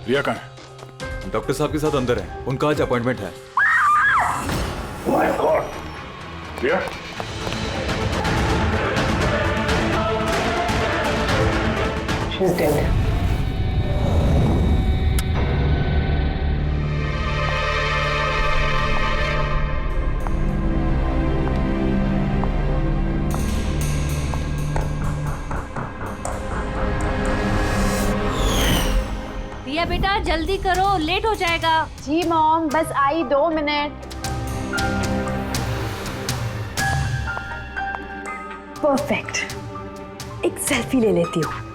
रिया कहाँ है? डॉक्टर साहब के साथ अंदर है, उनका आज अपॉइंटमेंट है। My god, Riya She's dead. Riya बेटा जल्दी करो, लेट हो जाएगा। जी मॉम, बस आई 2 मिनट। परफेक्ट, एक सेल्फी ले लेती हूँ।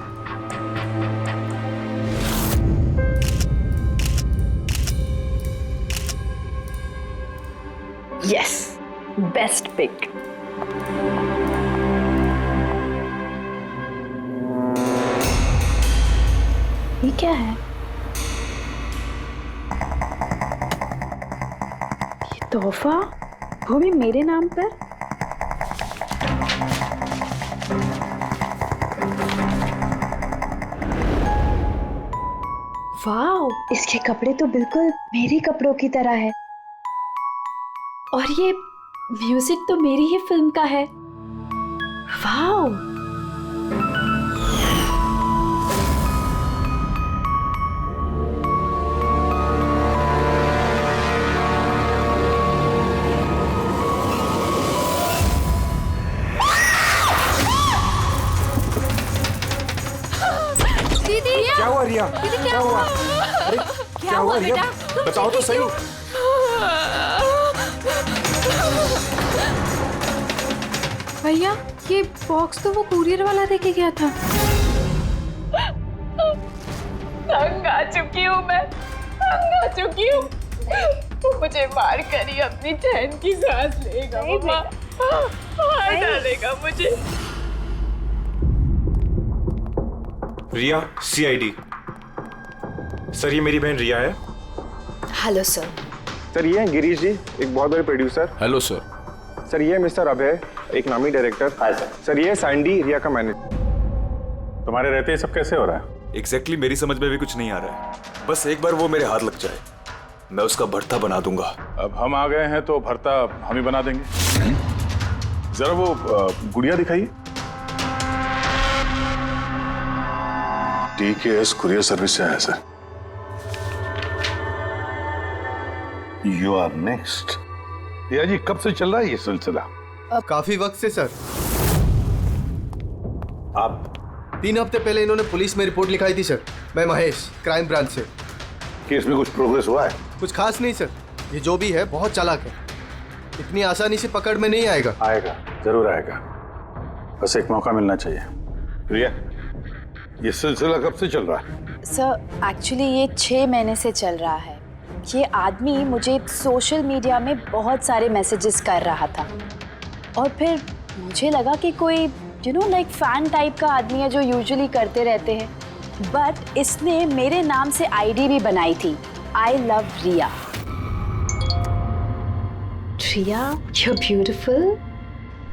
Yes, best pic. ये क्या है? ये तोहफा, वो भी मेरे नाम पर। वाओ, इसके कपड़े तो बिल्कुल मेरे कपड़ों की तरह है। और ये म्यूजिक तो मेरी ही फिल्म का है। वाओ, दीदी क्या हुआ रिया? दीदी क्या हुआ? अरे क्या हुआ रिया? बेटा? बताओ तो सही। भैया ये बॉक्स तो वो कुरियर वाला देके गया था। तंग आ चुकी हूँ मैं, तंग आ चुकी हूँ। वो मुझे मार कर ही अपनी चैन की सांस लेगा। मम्मा मार डालेगा मुझे। रिया, सीआईडी। सर ये मेरी बहन रिया है। Hello sir. सर ये हैं गिरीश जी, एक बहुत बड़े प्रोड्यूसर। Hello sir. सर ये है मिस्टर अभय, एक नामी डायरेक्टर। Hi sir. सर ये है सैंडी, रिया का मैनेजर। तुम्हारे रहते ये सब कैसे हो रहा है? एग्जैक्टली मेरी समझ में भी कुछ नहीं आ रहा है। बस एक बार वो मेरे हाथ लग जाए, मैं उसका भरता बना दूंगा। अब हम आ गए हैं तो भरता हम ही बना देंगे। जरा वो गुड़िया दिखाइए। DKS कुरियर सर्विस से आया sir. You are next. Riya ji कब से चल रहा है ये सिलसिला? काफी वक्त से सर। आप 3 हफ्ते पहले इन्होंने पुलिस में रिपोर्ट लिखाई थी सर। मैं महेश, क्राइम ब्रांच से। केस में कुछ प्रोग्रेस हुआ है? कुछ खास नहीं सर, ये जो भी है बहुत चालाक है, इतनी आसानी से पकड़ में नहीं आएगा। आएगा, जरूर आएगा, बस एक मौका मिलना चाहिए। रिया ये सिलसिला कब से चल रहा है? सर एक्चुअली ये 6 महीने से चल रहा है। ये आदमी मुझे सोशल मीडिया में बहुत सारे मैसेजेस कर रहा था और फिर मुझे लगा कि कोई लाइक फैन टाइप का आदमी है जो यूजुअली करते रहते हैं, बट इसने मेरे नाम से आईडी भी बनाई थी, I love Riya. Riya, you're beautiful.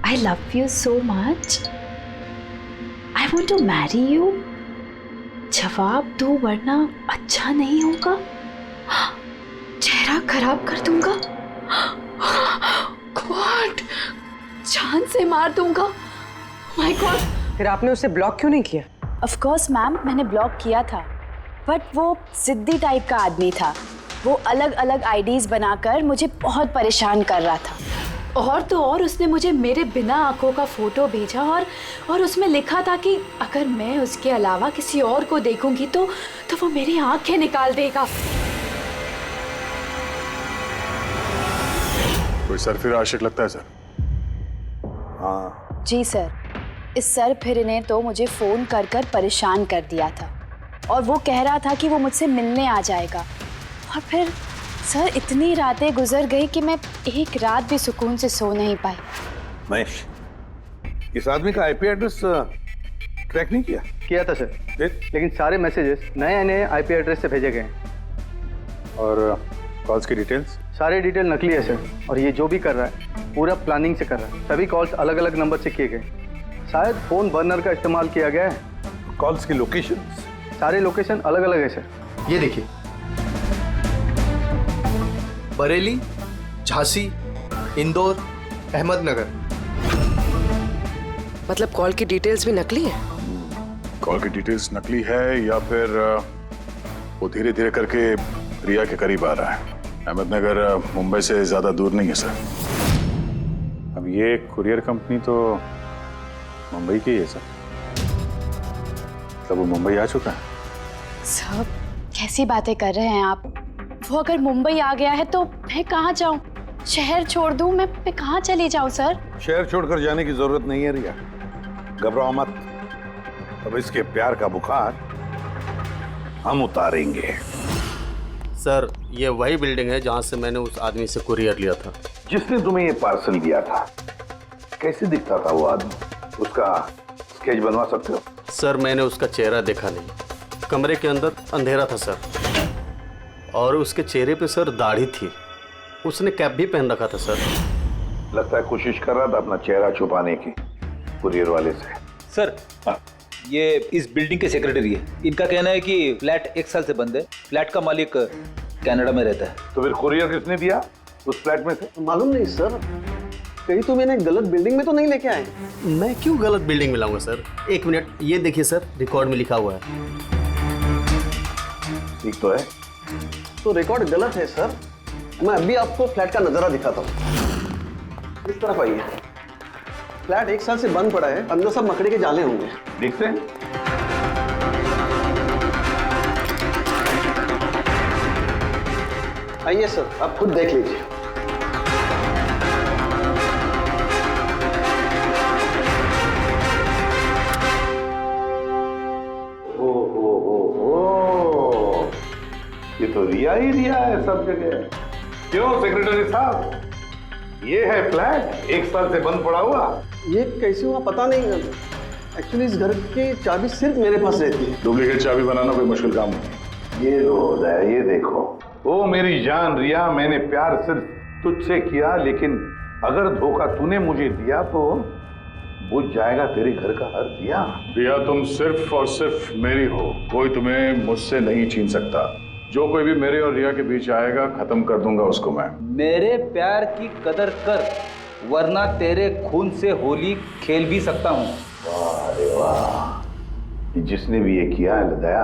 I love you so much. I want to marry you. जवाब दो वरना अच्छा नहीं होगा, चेहरा खराब कर दूंगा, गॉड जान से मार दूंगा। My God. फिर आपने उसे ब्लॉक क्यों नहीं किया? ऑफ कोर्स मैम, मैंने ब्लॉक किया था, बट वो जिद्दी टाइप का आदमी था। वो अलग अलग आईडीज बनाकर मुझे बहुत परेशान कर रहा था। और तो और उसने मुझे मेरे बिना आंखों का फोटो भेजा और उसमें लिखा था कि अगर मैं उसके अलावा किसी और को देखूंगी तो वो मेरी आंखें निकाल देगा। कोई सरफिर आशिक लगता है सर। हाँ जी सर, इस सर फिर ने तो मुझे फोन कर कर परेशान कर दिया था और वो कह रहा था कि वो मुझसे मिलने आ जाएगा। और फिर सर इतनी रातें गुजर गई कि मैं एक रात भी सुकून से सो नहीं पाई। महेश, इस आदमी का आईपी एड्रेस ट्रैक नहीं किया? किया था सर, लेकिन सारे मैसेजेस नए नए आईपी एड्रेस से भेजे गए हैं। और कॉल्स की डिटेल्स? सारे डिटेल नकली है सर, और ये जो भी कर रहा है पूरा प्लानिंग से कर रहा है। सभी कॉल्स अलग अलग नंबर से किए गए, शायद फोन बर्नर का इस्तेमाल किया गया है। कॉल्स की लोकेशंस? सारे लोकेशन अलग अलग है सर। ये देखिए, बरेली, झांसी, इंदौर, अहमदनगर। मतलब कॉल की डिटेल्स भी नकली है? कॉल की डिटेल्स नकली है या फिर वो धीरे धीरे करके रिया के करीब आ रहा है। अहमदनगर मुंबई से ज्यादा दूर नहीं है सर। अब ये कुरियर कंपनी तो मुंबई की है सर। मतलब वो मुंबई आ चुका है। सर कैसी बातें कर रहे हैं आप? वो अगर मुंबई आ गया है तो मैं कहाँ जाऊँ? शहर छोड़ दूँ? मैं कहाँ चली जाऊँ सर? शहर छोड़कर जाने की जरूरत नहीं है रिया, घबराओ मत। अब इसके प्यार का बुखार हम उतारेंगे। सर ये वही बिल्डिंग है जहाँ से मैंने उस आदमी से कुरियर लिया था। जिसने तुम्हें ये पार्सल दिया था, कैसे दिखता था वो आदमी? उसका स्केच बनवा सकते हो? सर मैंने उसका चेहरा देखा नहीं, कमरे के अंदर अंधेरा था सर, और उसके चेहरे पे सर दाढ़ी थी। उसने कैप भी पहन रखा था सर। लगता है कोशिश कर रहा था अपना चेहरा छुपाने की कुरियर वाले से। सर ये इस बिल्डिंग के सेक्रेटरी है। इनका कहना है कि फ्लैट 1 साल से बंद है। फ्लैट का मालिक कनाडा में रहता है। तो फिर कुरियर किसने दिया उस फ्लैट में से? मालूम नहीं सर, कहीं तो मैंने गलत बिल्डिंग में तो नहीं लेके आए। मैं क्यों गलत बिल्डिंग में लाऊंगा सर? 1 मिनट, ये देखिए सर, रिकॉर्ड में लिखा हुआ है। ठीक तो है? तो रिकॉर्ड गलत है सर। मैं अभी आपको फ्लैट का नजारा दिखाता हूँ। इस तरफ आइए। फ्लैट 1 साल से बंद पड़ा है, अंदर सब मकड़ी के जाले होंगे। देखते हैं। आइए सर, आप खुद देख लीजिए। ये तो रिया ही रिया है सब जगह। क्यों सेक्रेटरी साहब, ये है फ्लैट 1 साल से बंद पड़ा हुआ। ये कैसे हुआ पता नहीं। एक्चुअली इस घर की चाबी सिर्फ मेरे पास रहती है। डुप्लीकेट चाबी बनाना कोई मुश्किल काम नहीं। ये लो है, ये देखो। ओ मेरी जान रिया, मैंने प्यार सिर्फ तुझसे किया, लेकिन अगर धोखा तूने मुझे दिया तो बुझ जाएगा तेरे घर का हर दिया। रिया तुम सिर्फ और सिर्फ मेरी हो, कोई तुम्हें मुझसे नहीं छीन सकता। जो कोई भी मेरे और रिया के बीच आएगा खत्म कर दूंगा उसको मैं। मेरे प्यार की कदर कर, वरना तेरे खून से होली खेल भी सकता हूँ। वाह रे वाह, जिसने भी ये किया है दया,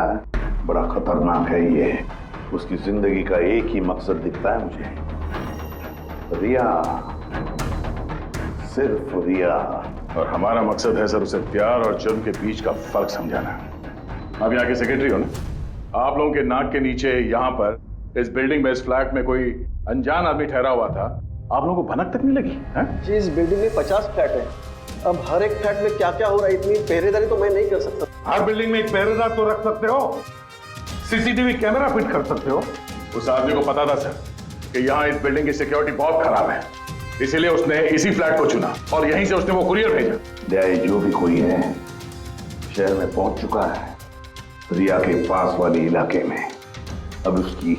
बड़ा खतरनाक है ये। उसकी जिंदगी का एक ही मकसद दिखता है मुझे, रिया, सिर्फ रिया। और हमारा मकसद है सर उसे प्यार और जुर्म के बीच का फर्क समझाना। आप यहाँ के सेक्रेटरी हो ना? आप लोगों के नाक के नीचे यहाँ पर इस बिल्डिंग में, इस फ्लैट में कोई अनजान आदमी ठहरा हुआ था, आप लोगों को भनक तक नहीं लगी है? जी इस बिल्डिंग में 50 फ्लैट है। अब हर एक फ्लैट में क्या क्या हो रहा है, इतनी पहरेदारी तो मैं नहीं कर सकता। हर बिल्डिंग में एक पहरेदार तो रख सकते हो, सीसीटीवी कैमरा फिट कर सकते हो। उस आदमी को पता था सर कि यहाँ इस बिल्डिंग की सिक्योरिटी बहुत खराब है, इसीलिए उसने इसी फ्लैट को चुना और यहीं से उसने वो कुरियर भेजा। दया जो भी कोई है शहर में पहुंच चुका है, रिया के पास वाले इलाके में। अब उसकी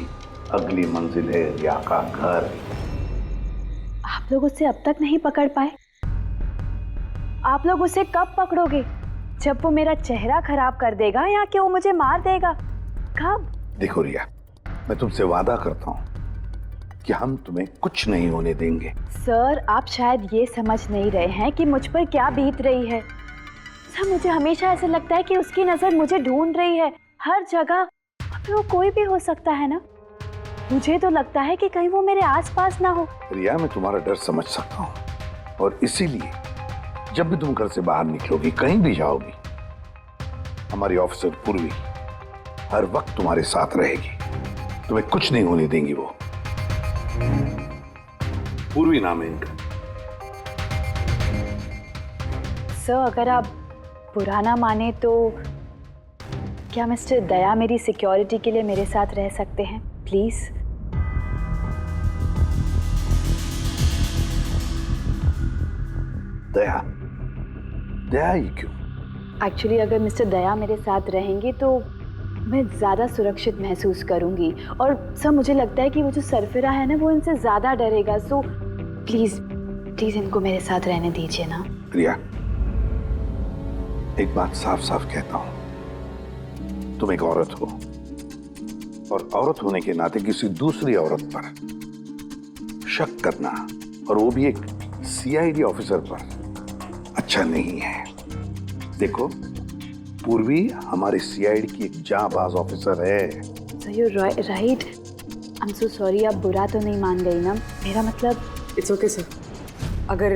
अगली मंजिल है रिया का घर। आप लोग उसे अब तक नहीं पकड़ पाए? आप लोग उसे कब पकड़ोगे? जब वो मेरा चेहरा खराब कर देगा या कि वो मुझे मार देगा? कब? देखो रिया, मैं तुमसे वादा करता हूं कि हम तुम्हें कुछ नहीं होने देंगे। सर आप शायद ये समझ नहीं रहे हैं कि मुझ पर क्या बीत रही है। सर मुझे हमेशा ऐसा लगता है कि उसकी नजर मुझे ढूंढ रही है हर जगह। अब वो कोई भी हो सकता है ना? मुझे तो लगता है कि कहीं वो मेरे आसपास ना हो। रिया मैं तुम्हारा डर समझ सकता हूँ, और इसीलिए जब भी तुम घर से बाहर निकलोगी, कहीं भी जाओगी, हमारी ऑफिसर पूर्वी हर वक्त तुम्हारे साथ रहेगी। तुम्हें कुछ नहीं होने देंगी वो। पूर्वी नाम है इनका। सर अगर आप पुराना माने तो क्या मिस्टर दया मेरी सिक्योरिटी के लिए मेरे साथ रह सकते हैं प्लीज? दया? दया ही क्यों? एक्चुअली अगर मिस्टर दया मेरे साथ रहेंगे तो मैं ज़्यादा सुरक्षित महसूस करूंगी, और सर मुझे लगता है कि वो जो सरफिरा है ना वो इनसे ज़्यादा डरेगा। सो प्लीज़ प्लीज़ इनको मेरे साथ रहने दीजिए ना। रिया एक बात साफ साफ कहता हूं, तुम एक औरत हो, और औरत होने के नाते किसी दूसरी औरत पर शक करना, और वो भी एक सीआईडी ऑफिसर पर, अच्छा नहीं है। देखो, पूर्वी हमारी सीआईडी की एक जांबाज ऑफिसर है। So you're right. I'm so sorry, आप बुरा तो नहीं मान गई ना? मेरा मतलब इट्स ओके सर। अगर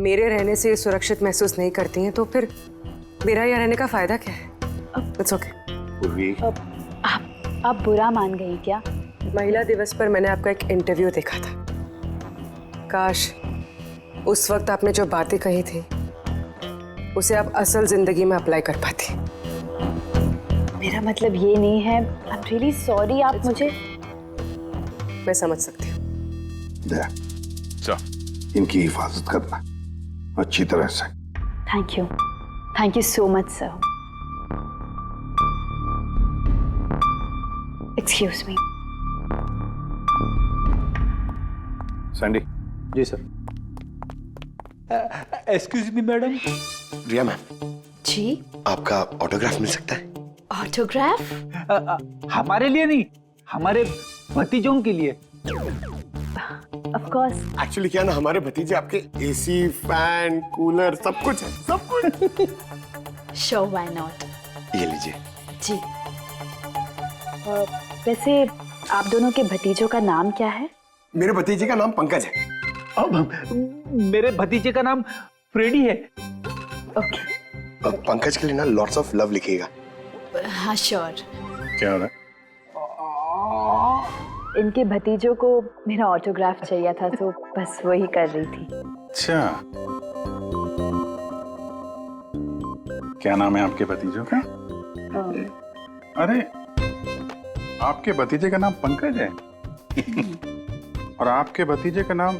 मेरे रहने से सुरक्षित महसूस नहीं करती हैं तो फिर मेरा यहाँ रहने का फायदा क्या है? It's okay. पूर्वी, आप बुरा मान गई क्या? महिला दिवस पर मैंने आपका एक इंटरव्यू देखा था। काश उस वक्त आपने जो बातें कही थी उसे आप असल जिंदगी में अप्लाई कर पाती। मेरा मतलब ये नहीं है। आई एम रियली सॉरी। आप मुझे मैं समझ सकती हूँ। इनकी हिफाजत करना अच्छी तरह से। Thank you so much sir. Excuse me. Sandy. जी sir. Excuse me madam. Riya ma'am, जी, आपका ऑटोग्राफ मिल सकता है? ऑटोग्राफ? हमारे लिए नहीं, हमारे भतीजों के लिए। Of course. एक्चुअली क्या ना, हमारे भतीजे आपके एसी, फैन, कूलर सब कुछ है, सब कुछ। Sure, why not. ये लीजिए। जी। वैसे आप दोनों के भतीजों का नाम क्या है? मेरे भतीजे का नाम पंकज है। अब मेरे भतीजे का नाम फ्रेडी है। ओके। पंकज के लिए ना लॉट्स ऑफ लव लिखिएगा। हाँ श्योर। क्या हो रहा है? इनके भतीजों को मेरा ऑटोग्राफ चाहिए था तो बस वही कर रही थी। अच्छा, क्या नाम है आपके भतीजों का? अरे, आपके भतीजे का नाम पंकज है और आपके भतीजे का नाम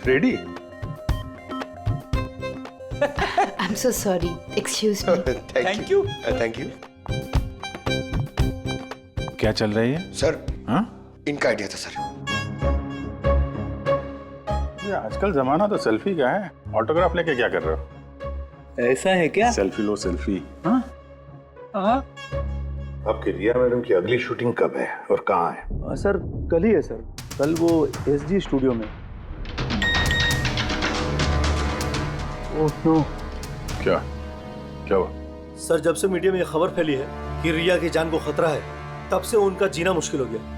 Freddie. I am so sorry, excuse me. Thank you. Thank you. क्या चल रही है सर? हाँ? इनका आइडिया था सर। ये आजकल जमाना तो सेल्फी का है। ऑटोग्राफ लेके क्या कर रहे हो? ऐसा है क्या? सेल्फी लो, सेल्फी। हाँ? आपकी रिया मैडम की अगली शूटिंग कब है और कहाँ है? सर कल ही है सर। कल वो एसजी स्टूडियो में। Oh no. क्या हुआ? सर, जब से मीडिया में ये खबर फैली है कि रिया की जान को खतरा है, तब से उनका जीना मुश्किल हो गया।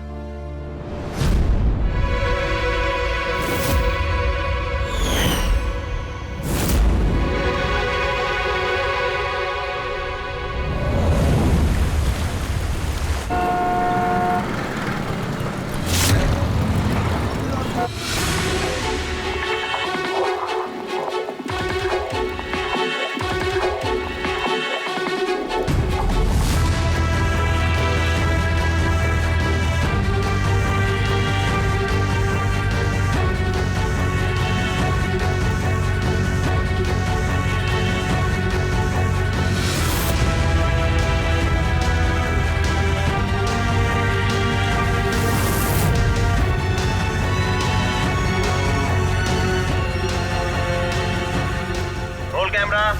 कैमरा,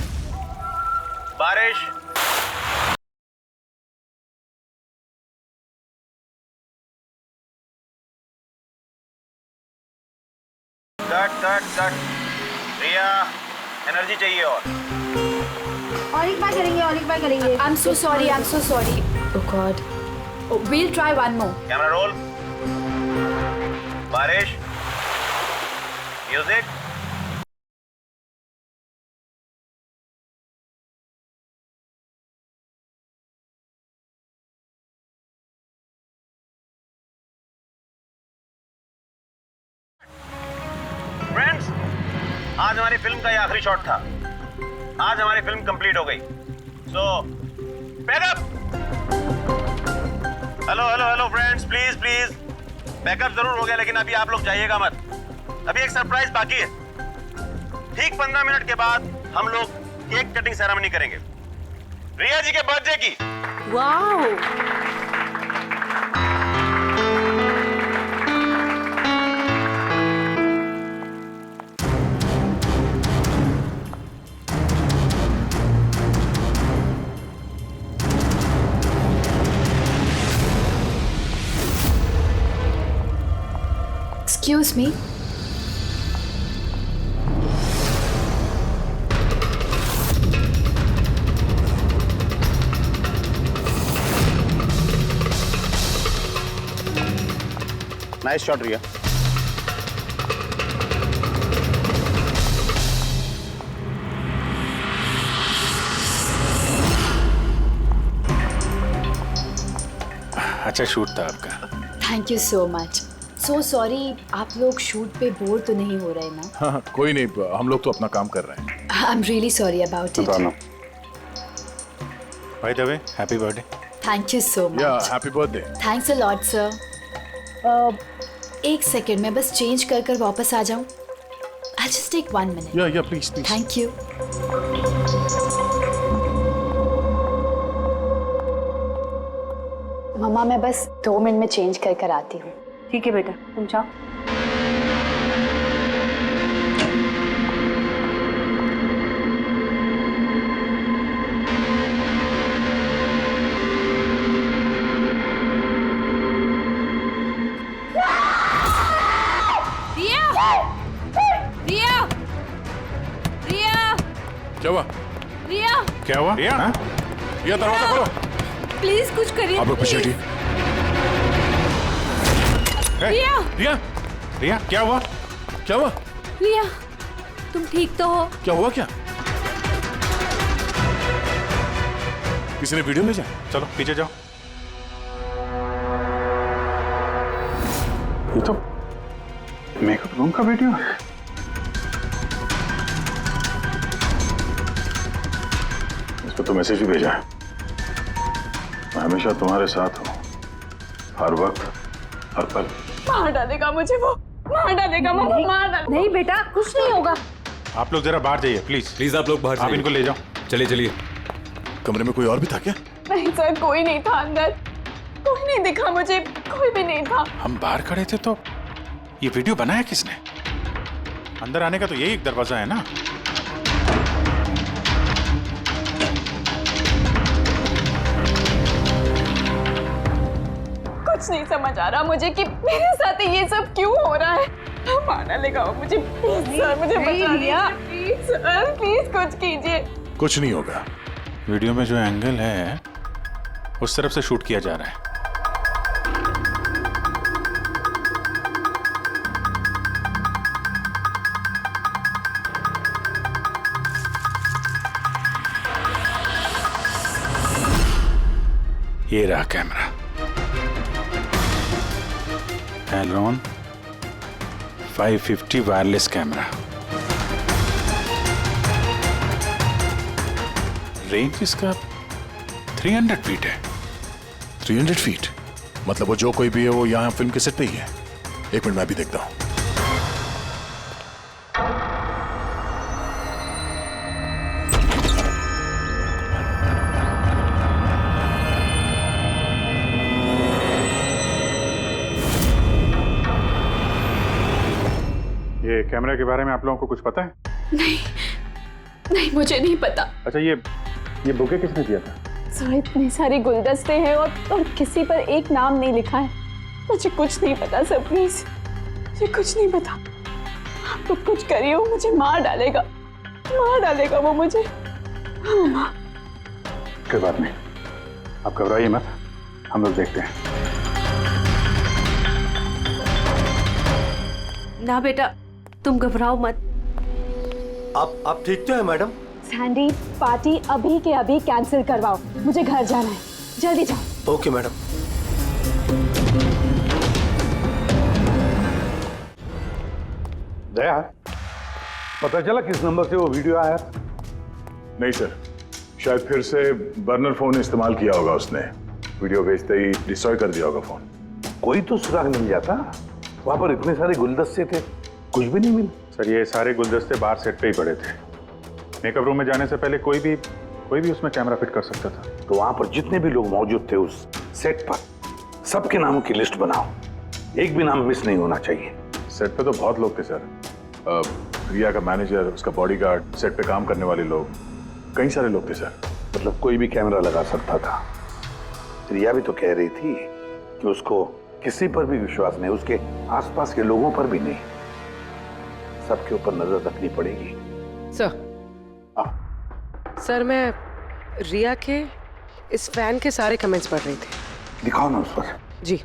बारिश। कट। रिया, एनर्जी चाहिए और एक बार करेंगे। I am so sorry. Oh god. We'll try one more. Camera roll. बारिश, म्यूजिक। फ्रेंड्स, आज हमारी फिल्म का ये आखिरी शॉट था। आज हमारी फिल्म कंप्लीट हो गई। So backup. Hello friends, please backup जरूर हो गया, लेकिन अभी आप लोग जाइएगा मत। अभी एक सरप्राइज बाकी है। ठीक 15 मिनट के बाद हम लोग केक कटिंग सेरेमनी करेंगे, रिया जी के बर्थडे की। वाह। Excuse me. नाइस शॉट रिया। अच्छा शूट था आपका। Thank you so much. So sorry, आप लोग शूट पे बोर तो नहीं हो रहे ना? हाँ कोई नहीं, हम लोग तो अपना काम कर रहे हैं। I am really sorry about it. By the way happy birthday. Thank you so much. Yeah happy birthday. Thanks a lot sir. एक सेकेंड, मैं बस चेंज कर कर वापस आ जाऊं। I just take 1 minute. Yeah please please. Thank you. मम्मा मैं बस 2 मिनट में चेंज कर कर आती हूँ। ठीक है बेटा, तुम जाओ। रिया! रिया! क्या हुआ? रिया! क्या हुआ? रिया? रिया दरवाजा खोलो। प्लीज कुछ करिए। आप लोग पीछे हटिए। रिया! रिया! रिया क्या हुआ? क्या हुआ? रिया, तुम ठीक तो हो? क्या हुआ क्या? किसी ने वीडियो भेजा? चलो पीछे जाओ। ये तो मेकअप रूम का वीडियो है। इसको तो मैसेज भी भेजा है। मैं हमेशा तुम्हारे साथ हूँ, हर वक्त हर पल। मार डालेगा मुझे वो, मार डालेगा, मार डालेगा। नहीं बेटा, कुछ नहीं होगा। आप लोग जरा बाहर जाइए प्लीज। प्लीज आप लोग बाहर आप इनको ले जाओ। चलिए चलिए। कमरे में कोई और भी था क्या? नहीं सर, कोई नहीं था अंदर, कोई नहीं दिखा मुझे, कोई भी नहीं था। हम बाहर खड़े थे तो ये वीडियो बनाया किसने? अंदर आने का तो यही एक दरवाजा है ना। कुछ नहीं समझ आ रहा मुझे कि मेरे साथ ये सब क्यों हो रहा है। मार डालेगा वो मुझे। प्लीज सर, मुझे बचा लीजिए। प्लीज सर, प्लीज कुछ कीजिए। कुछ नहीं होगा। वीडियो में जो एंगल है उस तरफ से शूट किया जा रहा है। ये रहा कैमरा। एलरॉन 550 वायरलेस कैमरा। रेंज इसका 300 फीट है। 300 फीट मतलब वो जो कोई भी है वो यहाँ फिल्म के सेट पे ही है। एक मिनट मैं भी देखता हूँ। ये कैमरा के बारे में आप लोगों को कुछ पता है? नहीं मुझे नहीं पता। अच्छा ये बुके किसने दिया था? सर इतने सारे गुलदस्ते हैं और किसी पर एक नाम नहीं लिखा है। मुझे कुछ नहीं पता सर, प्लीज मुझे कुछ नहीं पता। आप लोग कुछ करिए, वो मुझे मार डालेगा वो मुझे। हाँ, कोई बात नहीं, आप घबराइए मत, हम लोग देखते हैं। ना बेटा, तुम घबराओ मत। आप ठीक तो है मैडम? सैंडी, पार्टी अभी के अभी कैंसिल करवाओ, मुझे घर जाना है, जल्दी जाओ। Okay madam. दया, पता चला किस नंबर से वो वीडियो आया? नहीं सर, शायद फिर से बर्नर फोन इस्तेमाल किया होगा उसने। वीडियो भेजते ही डिस्ट्रॉय कर दिया होगा फोन। कोई तो सुराग मिल जाता। वहां पर इतने सारे गुलदस्ते थे, कुछ भी नहीं मिला। सर ये सारे गुलदस्ते बाहर सेट पे ही पड़े थे। मेकअप रूम में जाने से पहले कोई भी उसमें कैमरा फिट कर सकता था। तो वहां पर जितने भी लोग मौजूद थे उस सेट पर, सबके नामों की लिस्ट बनाओ, एक भी नाम मिस नहीं होना चाहिए। सेट पे तो बहुत लोग थे सर। रिया का मैनेजर, उसका बॉडीगार्ड, सेट पे काम करने वाले लोग, कई सारे लोग थे सर। मतलब कोई भी कैमरा लगा सकता था। रिया भी तो कह रही थी कि उसको किसी पर भी विश्वास नहीं, उसके आसपास के लोगों पर भी नहीं। सबके ऊपर नजर रखनी पड़ेगी। सर, सर मैं रिया के इस फैन के सारे कमेंट्स पढ़ रही थी। दिखाओ ना उस पर। जी।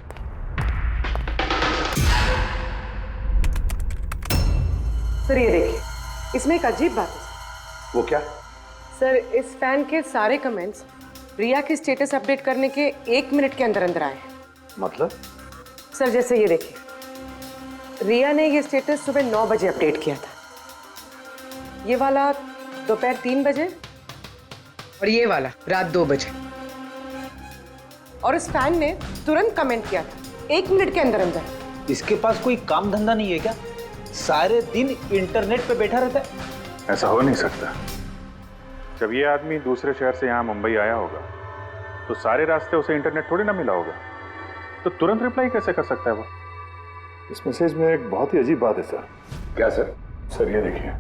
सर ये देखिए, इसमें एक अजीब बात है। वो क्या? सर इस फैन के सारे कमेंट्स रिया के स्टेटस अपडेट करने के 1 मिनट के अंदर अंदर आए हैं। मतलब? सर जैसे ये देखिए, रिया ने ये स्टेटस सुबह 9 बजे अपडेट किया था, ये वाला दोपहर 3 बजे और ये वाला रात 2 बजे। और इस फैन ने तुरंत कमेंट किया था 1 मिनट के अंदर अंदर। इसके पास कोई काम धंधा नहीं है क्या? सारे दिन इंटरनेट पे बैठा रहता है। ऐसा हो नहीं सकता। जब ये आदमी दूसरे शहर से यहाँ मुंबई आया होगा तो सारे रास्ते उसे इंटरनेट थोड़ी ना मिला होगा, तो तुरंत रिप्लाई कैसे कर सकता है वो? इस मैसेज में एक बहुत ही अजीब बात है सर। क्या सर? सर ये देखिए,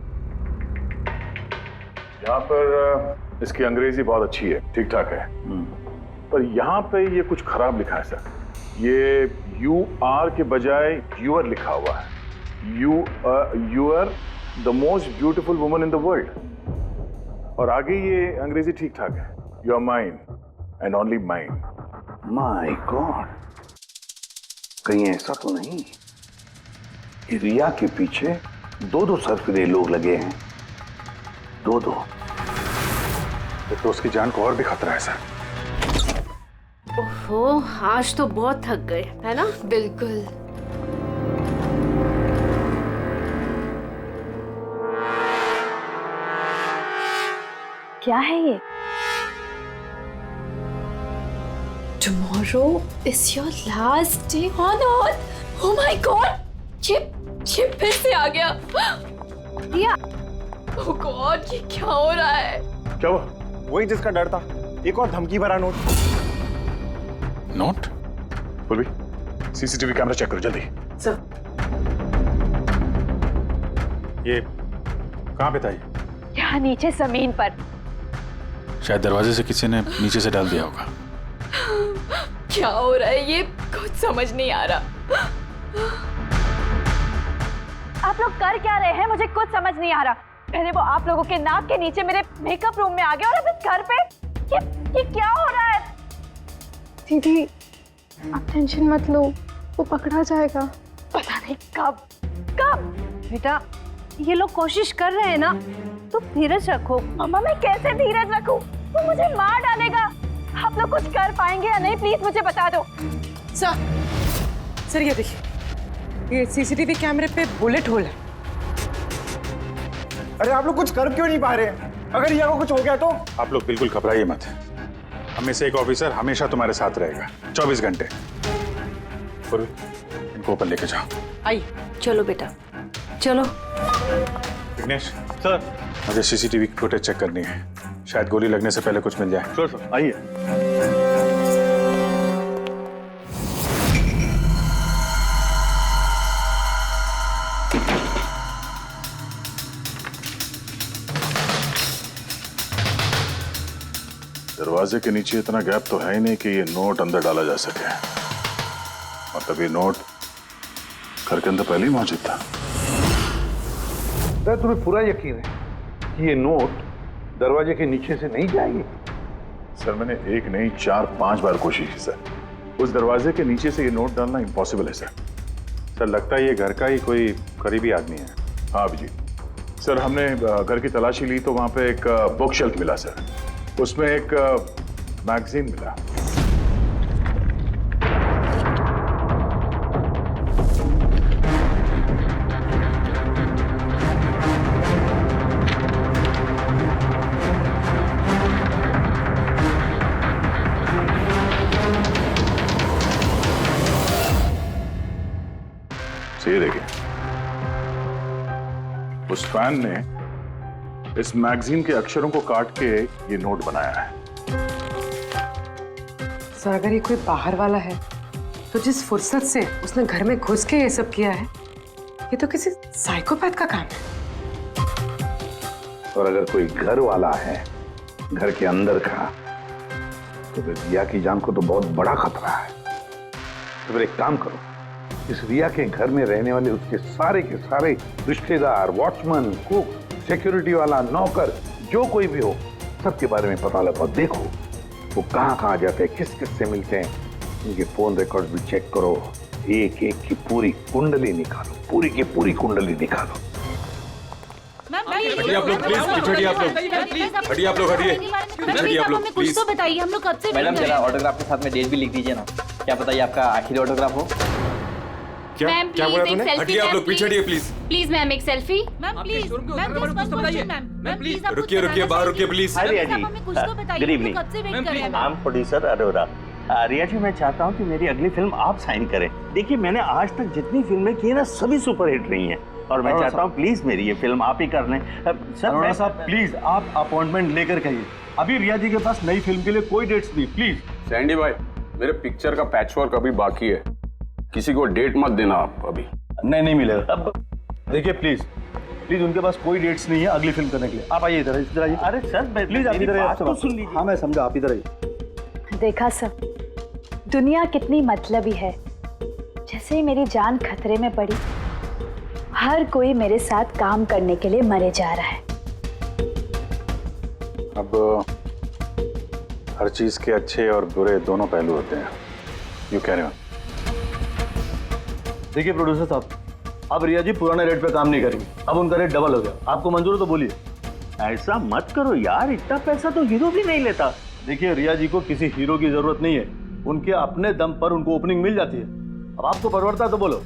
यहाँ पर इसकी अंग्रेजी बहुत अच्छी है, ठीक ठाक है, पर यहाँ पे ये कुछ खराब लिखा है सर। ये यू आर के बजाय यूअर लिखा हुआ है। You are the most beautiful woman in the world, और आगे ये अंग्रेजी ठीक ठाक है, you are mine and only mine. My god, कहीं ऐसा तो नहीं कि रिया के पीछे 2 सरफिरे लोग लगे हैं? 2। तो उसकी जान को और भी खतरा है सर। ओहो, आज तो बहुत थक गए, है ना? बिल्कुल। क्या है ये? Tomorrow is your last day on Earth. Oh my God! ये फिर से आ गया। रिया, oh God, ये क्या हो रहा है? क्या हुआ? वही जिसका डर था, एक और धमकी भरा नोट। नोट? बोल भी, सीसीटीवी कैमरा चेक करो जल्दी। सर ये कहाँ पे था? ये यहाँ नीचे जमीन पर। शायद दरवाजे से किसी ने नीचे से डाल दिया होगा। क्या हो रहा है ये? कुछ समझ नहीं आ रहा। आप लोग कर क्या रहे हैं? मुझे कुछ समझ नहीं आ रहा। पहले वो आप लोगों के नाक के नीचे मेरे मेकअप रूम में आ गया, और अब इस घर पे ये क्या हो रहा है? दीदी आप टेंशन मत लो, वो पकड़ा जाएगा। पता नहीं कब कब। बेटा ये लोग कोशिश कर रहे हैं ना, तो धीरज रखो। मम्मा मैं कैसे धीरज रखूं? वो मुझे मार डालेगा। आप लोग कुछ कर पाएंगे या नहीं, प्लीज मुझे बता दो। सर ये देखिए, ये सीसीटीवी कैमरे पे बुलेट होल है। अरे आप लोग कुछ कर क्यों नहीं पा रहे? अगर रिया को कुछ हो गया तो? आप लोग बिल्कुल घबराइए मत। हमें से एक ऑफिसर हमेशा तुम्हारे साथ रहेगा 24 घंटे। इनको ऊपर लेके जाओ। आइए। चलो बेटा चलो। विघ्नेश सर, मुझे सीसीटीवी की फुटेज चेक करनी है, शायद गोली लगने से पहले कुछ मिल जाए। श्योर सर, आइए। दरवाजे के नीचे इतना गैप तो है ही नहीं कि ये नोट अंदर डाला जा सके। मतलब ये नोट घर के अंदर पहले ही मौजूद था। सर तुम्हें पूरा यकीन है कि ये नोट दरवाजे के नीचे से नहीं जाएगी? सर मैंने 1 नहीं 4-5 बार कोशिश की सर। उस दरवाजे के नीचे से ये नोट डालना इम्पॉसिबल है सर। सर लगता है ये घर का ही कोई करीबी आदमी है। हाँ अभिजीत सर, हमने घर की तलाशी ली तो वहाँ पे एक बुक शेल्फ मिला सर, उसमें एक मैगजीन मिला। ये देखिए, उस फैन ने इस मैगजीन के अक्षरों को काट के ये नोट बनाया है। सर अगर ये कोई बाहर वाला है तो जिस फुर्सत से उसने घर में घुस के ये सब किया है, ये तो किसी साइकोपैथ का काम है। और अगर कोई घर वाला है घर के अंदर का, तो रिया की जान को तो बहुत बड़ा खतरा है। तो फिर एक काम करो, इस रिया के घर में रहने वाले उसके सारे के सारे रिश्तेदार, वॉचमैन, कुक, सिक्योरिटी वाला, नौकर, जो कोई भी हो, सबके बारे में पता लगाओ। देखो वो कहाँ जाते हैं, किस किस से मिलते हैं, उनके फोन रिकॉर्ड भी चेक करो, एक एक की पूरी कुंडली निकालो, पूरी की पूरी कुंडली निकालो। हटिए आप लोग प्लीज, हटिए आप लोग, हटिए आप लोग, हटिए आप लोग प्लीज। तो बताइए, हम लोग कब से मैडम जरा ऑटोग्राफ के साथ में डेट भी लिख दीजिए ना, क्या पता ये आपका आखिरी ऑटोग्राफ हो। क्या बोला तूने? हटिए आप लोग, पीछे हटिए प्लीज। प्लीज मैम एक selfie. Ma'am please, ma'am please रुकिए रुकिए, बाहर रुकिए प्लीज। हाय रिया जी, कुछ तो बताइए, गुड इवनिंग। कब से वेट कर रहे हैं। I am producer Arora. Riya ji, मैं चाहता हूँ कि मेरी अगली फिल्म आप साइन करें। देखिए मैंने आज तक जितनी फिल्में की है ना, सभी सुपरहिट रही हैं, और मैं चाहता हूँ प्लीज मेरी ये फिल्म आप ही कर लें। अरोड़ा साहब प्लीज आप अपॉइंटमेंट लेकर कहिए, अभी रिया जी के पास नई फिल्म के लिए कोई डेट्स नहीं, प्लीज। सैंडी भाई, मेरे पिक्चर का पैचवर्क अभी बाकी है, किसी को डेट मत देना आप अभी। नहीं मिलेगा। देखिए प्लीज उनके पास कोई डेट्स नहीं है अगली फिल्म करने के लिए। आप आइए इधर आइए। अरे सर प्लीज आप इधर आइए, तो सुन लीजिए। हाँ मैं समझा, आप इधर आइए। देखा सब, दुनिया कितनी मतलबी है। जैसे ही मेरी जान खतरे में पड़ी, हर कोई मेरे साथ काम करने के लिए मरे जा रहा है। अब हर चीज के अच्छे और बुरे दोनों पहलू होते हैं। You carry on. देखिए प्रोड्यूसर साहब, अब रिया जी पुराने रेट पे काम नहीं करेंगे, अब उनका रेट डबल हो गया। आपको मंजूर है तो बोलिए। ऐसा मत करो यार, इतना पैसा तो हीरो भी नहीं लेता। देखिए रिया जी को किसी हीरो की जरूरत नहीं है, उनके अपने दम पर उनको ओपनिंग मिल जाती है। अब आपको परवड़ता है तो बोलो।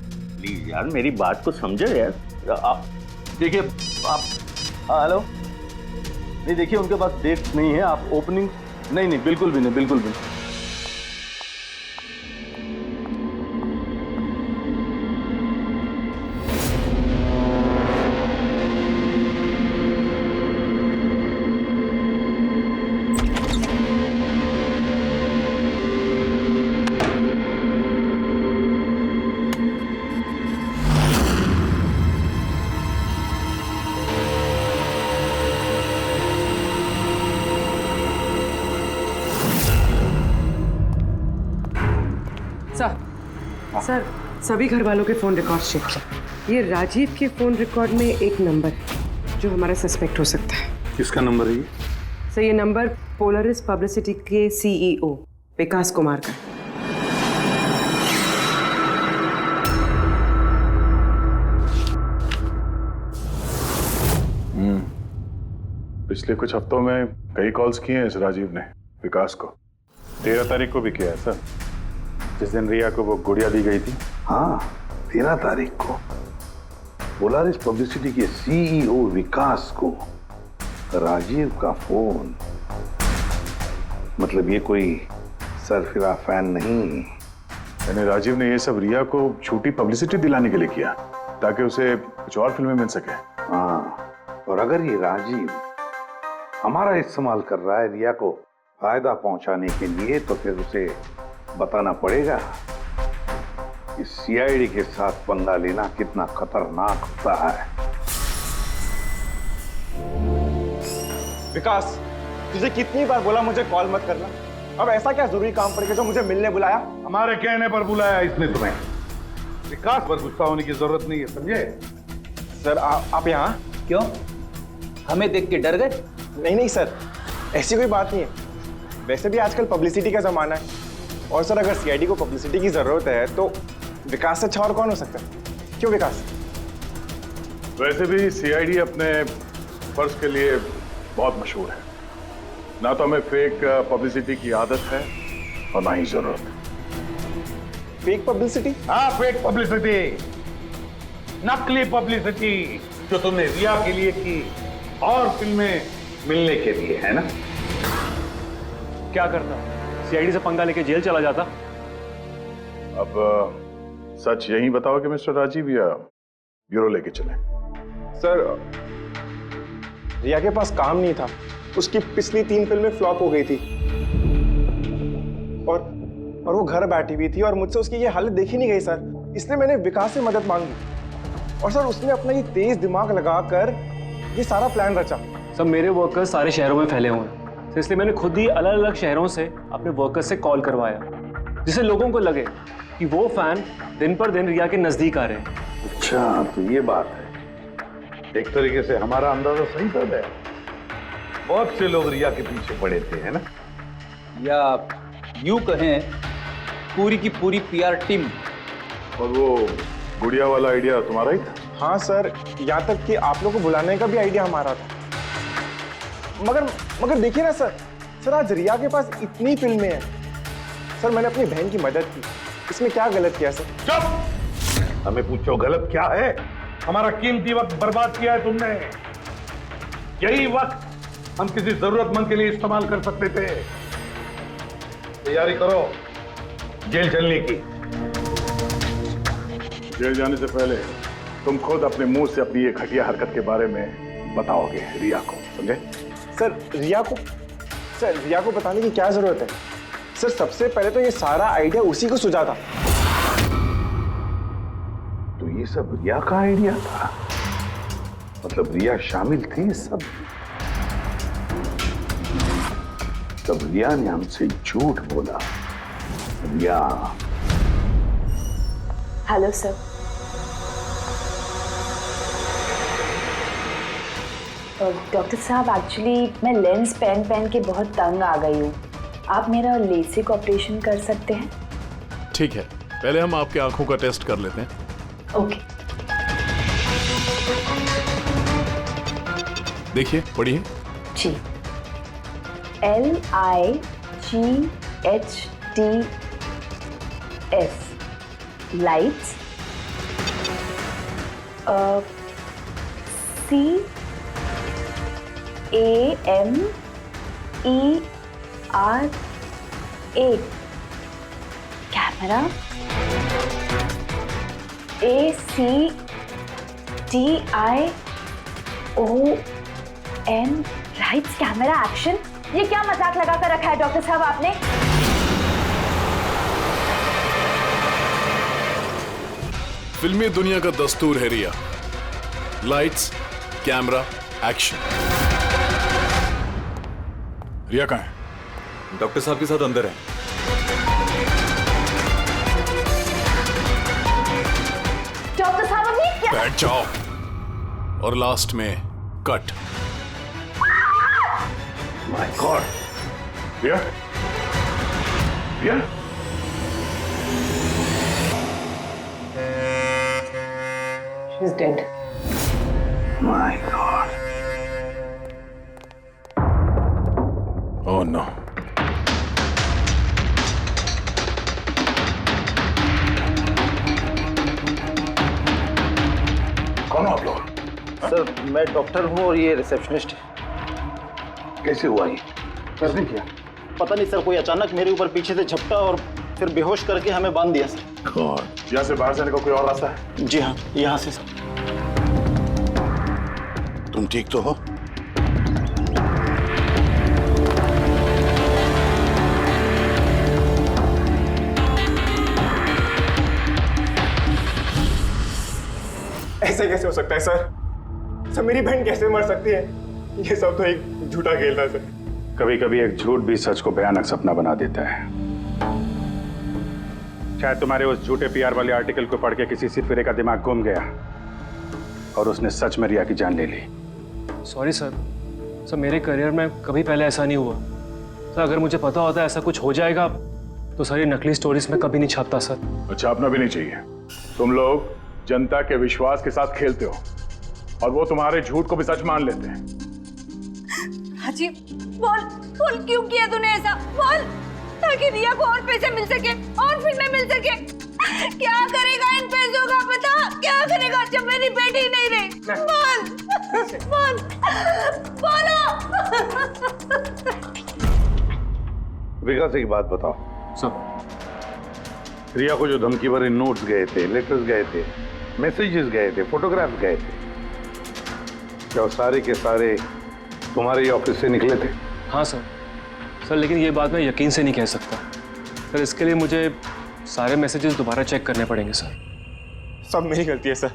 प्लीज यार मेरी बात को समझो यार। आप देखिए, आप हेलो, नहीं देखिए उनके पास डेट नहीं है, आप ओपनिंग नहीं बिल्कुल भी नहीं, बिल्कुल भी नहीं। सर सभी घर वालों के फोन रिकॉर्ड चेक किया। ये राजीव के फोन रिकॉर्ड में एक नंबर है जो हमारा सस्पेक्ट हो सकता है। किसका नंबर है ये? सर ये नंबर पोलरिस पब्लिसिटी के सीईओ विकास कुमार का। पिछले कुछ हफ्तों में कई कॉल्स किए हैं इस राजीव ने विकास को। 13 तारीख को भी किया है सर, जिस दिन रिया को वो गुड़िया दी गई थी। हाँ 13 तारीख को पोलारिस पब्लिसिटी के सीईओ विकास को राजीव का फोन। मतलब ये कोई सरफिरा फैन नहीं। यानी राजीव ने ये सब रिया को झूठी पब्लिसिटी दिलाने के लिए किया ताकि उसे कुछ और फिल्में मिल सके। हाँ, और अगर ये राजीव हमारा इस्तेमाल कर रहा है रिया को फायदा पहुंचाने के लिए, तो फिर उसे बताना पड़ेगा कि सीआईडी के साथ पंगा लेना कितना खतरनाक होता है। विकास, तुझे कितनी बार बोला मुझे कॉल मत करना, अब ऐसा क्या जरूरी काम पड़ गया जो मुझे मिलने बुलाया? हमारे कहने पर बुलाया इसने तुम्हें। विकास पर गुस्सा होने की जरूरत नहीं है, समझे? सर आप यहाँ क्यों? हमें देख के डर गए? नहीं सर, ऐसी कोई बात नहीं है। वैसे भी आजकल पब्लिसिटी का जमाना है, और सर अगर सीआईडी को पब्लिसिटी की जरूरत है तो विकास से अच्छा और कौन हो सकता है? क्यों विकास? वैसे भी सीआईडी अपने फर्ज के लिए बहुत मशहूर है। ना तो हमें फेक पब्लिसिटी की आदत है और ना ही जरूरत। Fake publicity? हाँ फेक पब्लिसिटी, नकली पब्लिसिटी जो तुमने रिया के लिए की और फिल्में मिलने के लिए, है ना? क्या करना, सीआईडी से पंगा लेके जेल चला जाता। अब सच यही बताओ कि मिस्टर राजीव या ब्यूरो लेके चले? सर रिया के पास काम नहीं था, उसकी पिछली 3 फिल्में फ्लॉप हो गई थी और वो घर बैठी हुई थी और मुझसे उसकी ये हालत देखी नहीं गई सर। इसलिए मैंने विकास से मदद मांगी और सर उसने अपना ये तेज दिमाग लगाकर ये सारा प्लान रचा। सब मेरे वर्कर्स सारे शहरों में फैले हुए हैं, तो इसलिए मैंने खुद ही अलग अलग शहरों से अपने वर्कर्स से कॉल करवाया, जिससे लोगों को लगे कि वो फैन दिन पर दिन रिया के नजदीक आ रहे हैं। अच्छा, तो ये बात है। एक तरीके से हमारा अंदाजा सही था है। बहुत से लोग रिया के पीछे पड़े थे, है ना? या यूं कहें पूरी की पूरी पीआर टीम। और वो गुड़िया वाला आइडिया तुम्हारा ही था? हाँ सर, यहाँ तक कि आप लोग को बुलाने का भी आइडिया हमारा था। मगर देखिए ना सर आज रिया के पास इतनी फिल्में हैं। सर मैंने अपनी बहन की मदद की, इसमें क्या गलत किया सर? चुप! हमें पूछो गलत क्या है? हमारा कीमती वक्त बर्बाद किया है तुमने। यही वक्त हम किसी जरूरतमंद के लिए इस्तेमाल कर सकते थे। तैयारी करो जेल चलने की। जेल जाने से पहले तुम खुद अपने मुंह से अपनी ये घटिया हरकत के बारे में बताओगे रिया को, समझे? सर रिया को बताने की क्या जरूरत है? सर सबसे पहले तो ये सारा आइडिया उसी को सुझा था। तो ये सब रिया का आइडिया था? मतलब रिया शामिल थी सब? तब रिया ने हमसे झूठ बोला। रिया। Hello sir. डॉक्टर साहब, एक्चुअली मैं लेंस पहन के बहुत तंग आ गई हूँ। आप मेरा लेसिक ऑपरेशन कर सकते हैं? ठीक है, पहले हम आपके आंखों का टेस्ट कर लेते हैं। ओके। देखिए, पढ़िए। जी। LIGHTS lights. CAMERA camera. ACTION lights camera action. ये क्या मजाक लगा कर रखा है डॉक्टर साहब आपने? फिल्मी दुनिया का दस्तूर है Riya. Lights, camera, action. Riya कहाँ है? डॉक्टर साहब के साथ अंदर है। डॉक्टर साहब अभी क्या? बैठ जाओ। और लास्ट में cut. My god. Riya? Riya? She's dead. My God. Oh no. कौन हो आप लोग? सर मैं डॉक्टर हूँ और ये रिसेप्शनिस्ट है। कैसे हुआ ये? किसने किया? पता नहीं सर, कोई अचानक मेरे ऊपर पीछे से झपटा और फिर बेहोश करके हमें बांध दिया सर। यहाँ से बाहर जाने का कोई और रास्ता है? जी हाँ, यहाँ से सर। तुम ठीक तो हो? ऐसे कैसे हो सकता है सर? मेरी बहन कैसे मर सकती है? ये सब तो एक झूठा खेल था सर। कभी कभी एक झूठ भी सच को भयानक सपना बना देता है। शायद तुम्हारे उस झूठे पीआर वाले आर्टिकल को पढ़ के किसी सिरफिरे का दिमाग घूम गया और उसने सच में रिया की जान ले ली। सॉरी सर, मेरे करियर में कभी पहले ऐसा नहीं हुआ सर। अगर मुझे पता होता ऐसा कुछ हो जाएगा तो सर ये नकली स्टोरीज में कभी नहीं छापता सर। छापना भी नहीं चाहिए। तुम लोग जनता के विश्वास के साथ खेलते हो और वो तुम्हारे झूठ को भी सच मान लेते हैं। हाजी, बोल क्यों किया तूने ऐसा? बोल, ताकि रिया को और पैसे मिल सके और फिल्में मिल सके। क्या करेगा इन पैसों का पता? क्या करेगा जब मेरी बेटी नहीं रही? बोल बोलो। विकास एक बात बताओ सर। रिया को जो धमकी भरे नोट्स गए थे, लेटर्स गए थे, मैसेजेस गए थे, फोटोग्राफ गए थे, क्या वो सारे के सारे तुम्हारे ही ऑफिस से निकले थे? हाँ सर, लेकिन ये बात मैं यकीन से नहीं कह सकता सर। इसके लिए मुझे सारे मैसेजेस दोबारा चेक करने पड़ेंगे सर। सब मेरी गलती है सर।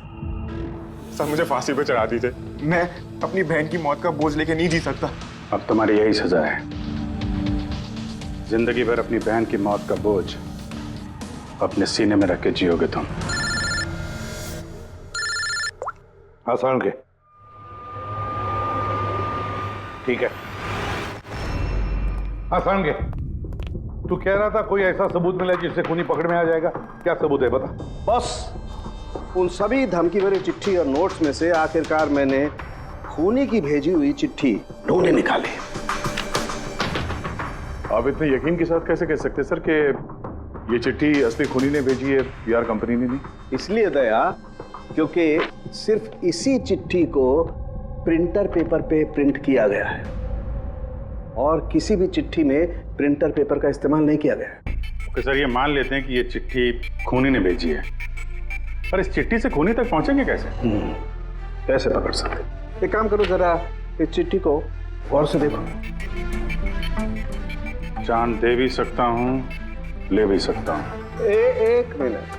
मुझे फांसी पे चढ़ा दीजिए। मैं अपनी बहन की मौत का बोझ लेके नहीं जी सकता। अब तुम्हारी यही सजा है, जिंदगी भर अपनी बहन की मौत का बोझ अपने सीने में रख के जियोगे तुम। हाँ सारण के, ठीक है। हाँ सारण के, तू कह रहा था कोई ऐसा सबूत मिला जिससे खूनी पकड़ में आ जाएगा। क्या सबूत है बता। बस उन सभी धमकी भरी चिट्ठी और नोट्स में से आखिरकार मैंने खूनी की भेजी हुई चिट्ठी ढूंढे निकाली। आप इतने यकीन के साथ कैसे कह सकते सर कि ये चिट्ठी असली खूनी ने भेजी है, पीआर कंपनी ने नहीं? इसलिए दया, क्योंकि सिर्फ इसी चिट्ठी को प्रिंटर पेपर पे प्रिंट किया गया है और किसी भी चिट्ठी में प्रिंटर पेपर का इस्तेमाल नहीं किया गया है। ओके सर, ये मान लेते हैं कि ये चिट्ठी खूनी ने भेजी है, पर इस चिट्ठी से खूनी तक पहुंचेंगे कैसे? कैसे पकड़ सकते? एक काम करो, जरा इस चिट्ठी को गौर से देखो। जान दे भी सकता हूँ, ले भी सकता हूँ। एक मिनट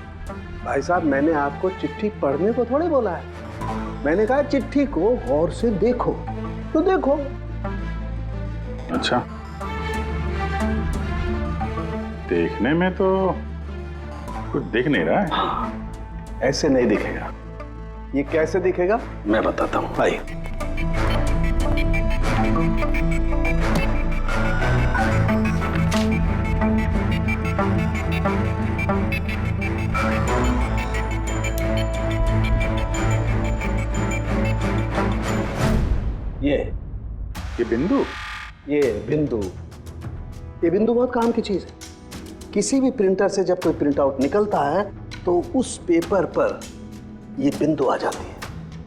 भाई साहब, मैंने आपको चिट्ठी पढ़ने को थोड़े बोला है। मैंने कहा चिट्ठी को गौर से देखो, तो देखो। अच्छा, देखने में तो कुछ दिख नहीं रहा है। ऐसे नहीं दिखेगा। ये कैसे दिखेगा मैं बताता हूँ, आइए। ये बिंदु, ये बिंदु बहुत काम की चीज है। किसी भी प्रिंटर से जब कोई प्रिंट आउट निकलता है तो उस पेपर पर ये बिंदु आ जाती है,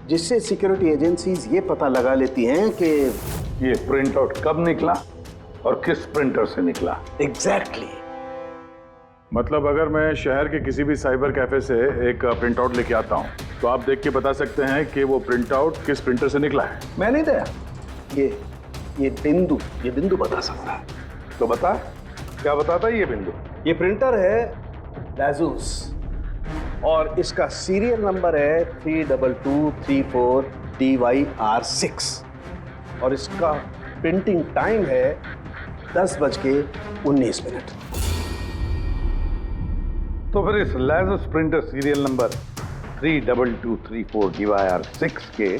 जिससे सिक्योरिटी एजेंसीज ये पता लगा लेती हैं कि ये प्रिंट आउट कब निकला और किस प्रिंटर से निकला। एग्जैक्टली। मतलब अगर मैं शहर के किसी भी साइबर कैफे से एक प्रिंट आउट लेके आता हूँ तो आप देख के बता सकते हैं कि वो प्रिंट आउट किस प्रिंटर से निकला है? मैं नहीं दया, ये बिंदु बता सकता है। तो बता, क्या बताता है ये बिंदु? ये प्रिंटर है लाजूस और इसका सीरियल नंबर है 32234 DYR6 और इसका प्रिंटिंग टाइम है 10:19। तो फिर इस लाजूस प्रिंटर सीरियल नंबर 32234 DYR6 के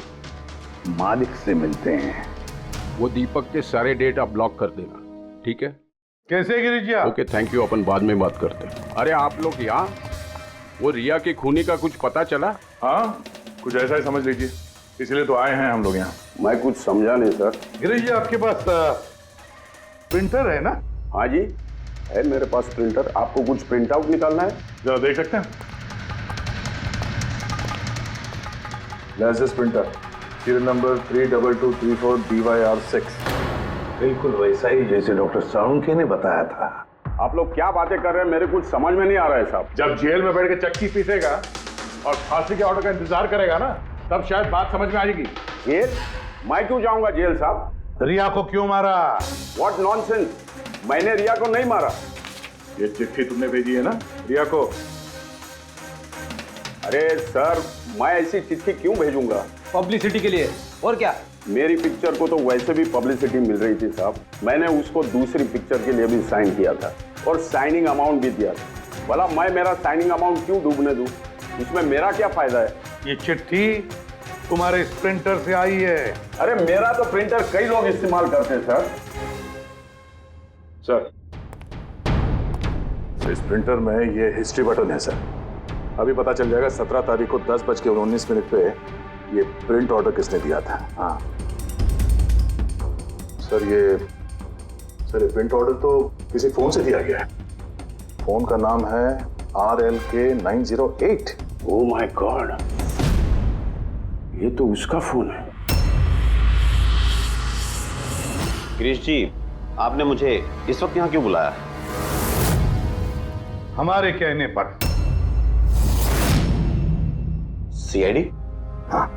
मालिक से मिलते हैं। वो दीपक के सारे डेट आप ब्लॉक कर देना, ठीक है? कैसे गिरिजा? ओके थैंक यू, अपन बाद में बात करते हैं। अरे आप लोग यहाँ, वो रिया के खूनी का कुछ पता चला? हाँ, कुछ ऐसा ही समझ लीजिए, इसलिए तो आए हैं हम लोग यहाँ। मैं कुछ समझा नहीं सर। गिरिजा, आपके पास प्रिंटर है ना? हाँ जी है मेरे पास प्रिंटर। आपको कुछ प्रिंट आउट निकालना है? जरा देख सकते हैं। License printer serial number 32234 DYR6। बिल्कुल वैसा ही जैसे डॉक्टर साळुंखे ने बताया था। आप लोग क्या बातें कर रहे हैं, मेरे कुछ समझ में नहीं आ रहा है साहब। जब जेल में बैठ के चक्की पीसेगा और फांसी के ऑर्डर का इंतजार करेगा ना, तब शायद बात समझ में आएगी। जेल? मैं क्यों जाऊंगा जेल साहब? रिया को क्यों मारा? व्हाट नॉनसेंस, मैंने रिया को नहीं मारा। ये चिट्ठी तुमने भेजी है ना रिया को? अरे सर, मैं ऐसी चिट्ठी क्यों भेजूंगा? पब्लिसिटी के लिए, और क्या? मेरी पिक्चर को तो वैसे भी पब्लिसिटी मिल रही थी साहब। मैंने उसको दूसरी पिक्चर के लिए भी साइन किया था और साइनिंग अमाउंट भी दिया था। भला मैं मेरा साइनिंग अमाउंट क्यों डूबने दूं? इसमें मेरा क्या फायदा है? ये चिट्ठी तुम्हारे इस प्रिंटर से आई है। अरे मेरा तो प्रिंटर कई लोग इस्तेमाल करते हैं सर। सर, इस प्रिंटर में ये हिस्ट्री बटन है सर। अभी पता चल जाएगा 17 तारीख को 10:19 पे ये प्रिंट ऑर्डर किसने दिया था। हाँ सर, ये प्रिंट ऑर्डर तो किसी फोन से दिया गया है। फोन का नाम है RLK908। ओह माय गॉड, ये तो उसका फोन है। गिरीश जी, आपने मुझे इस वक्त यहाँ क्यों बुलाया? हमारे कहने पर। CID? हाँ,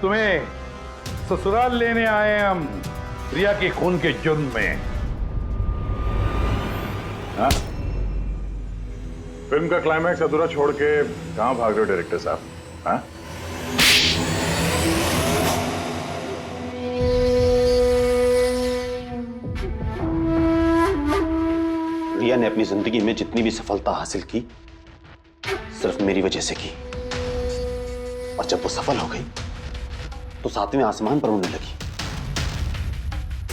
तुम्हें ससुराल लेने आए हम रिया के खून के जुर्म में। हाँ? फिल्म का क्लाइमैक्स अधूरा छोड़ के कहां भाग रहे हो डायरेक्टर साहब? हाँ? रिया मैंने अपनी जिंदगी में जितनी भी सफलता हासिल की सिर्फ मेरी वजह से की, और जब वो सफल हो गई तो 7वें आसमान पर उड़ने लगी।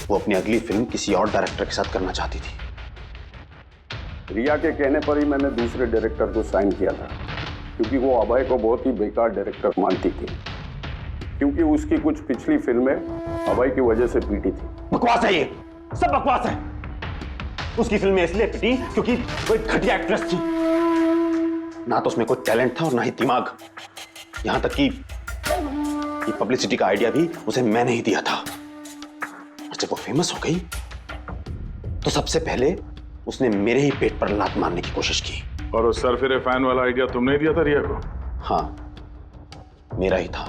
वो अपनी अगली फिल्म किसी और डायरेक्टर के साथ करना चाहती थी। रिया के कहने पर ही मैंने दूसरे डायरेक्टर को साइन किया था, क्योंकि वो अभय को बहुत ही बेकार डायरेक्टर मानती थी, क्योंकि उसकी कुछ पिछली फिल्में अभय की वजह से पीटी थी। बकवास है, ये सब बकवास है। उसकी फिल्में इसलिए पिटी क्योंकि वो एक घटिया एक्ट्रेस थी। ना तो उसमें कोई टैलेंट था और ना ही दिमाग। यहां तक कि पब्लिसिटी का आइडिया भी उसे मैंने ही दिया था। और जब वो फेमस हो गई तो सबसे पहले उसने मेरे ही पेट पर लात मारने की कोशिश की। और उस सरफिरे फैन वाला आइडिया तुमने ही दिया था रिया को? हाँ, मेरा ही था।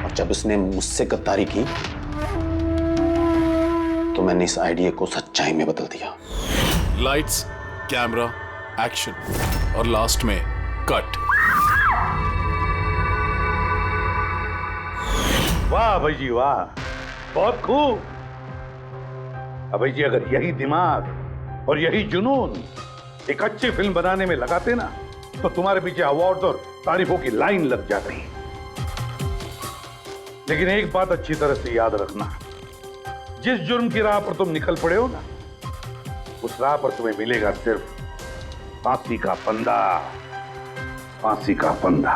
और जब उसने मुझसे गद्दारी की तो मैंने इस आइडिया को सच्चाई में बदल दिया। लाइट्स, कैमरा, एक्शन, और लास्ट में कट। वाह भाई जी वाह, बहुत खूब। अभय जी, अगर यही दिमाग और यही जुनून एक अच्छी फिल्म बनाने में लगाते ना तो तुम्हारे पीछे अवार्ड और तारीफों की लाइन लग जाती। लेकिन एक बात अच्छी तरह से याद रखना, जिस जुर्म की राह पर तुम निकल पड़े हो ना, उस राह पर तुम्हें मिलेगा सिर्फ फांसी का फंदा, फांसी का फंदा।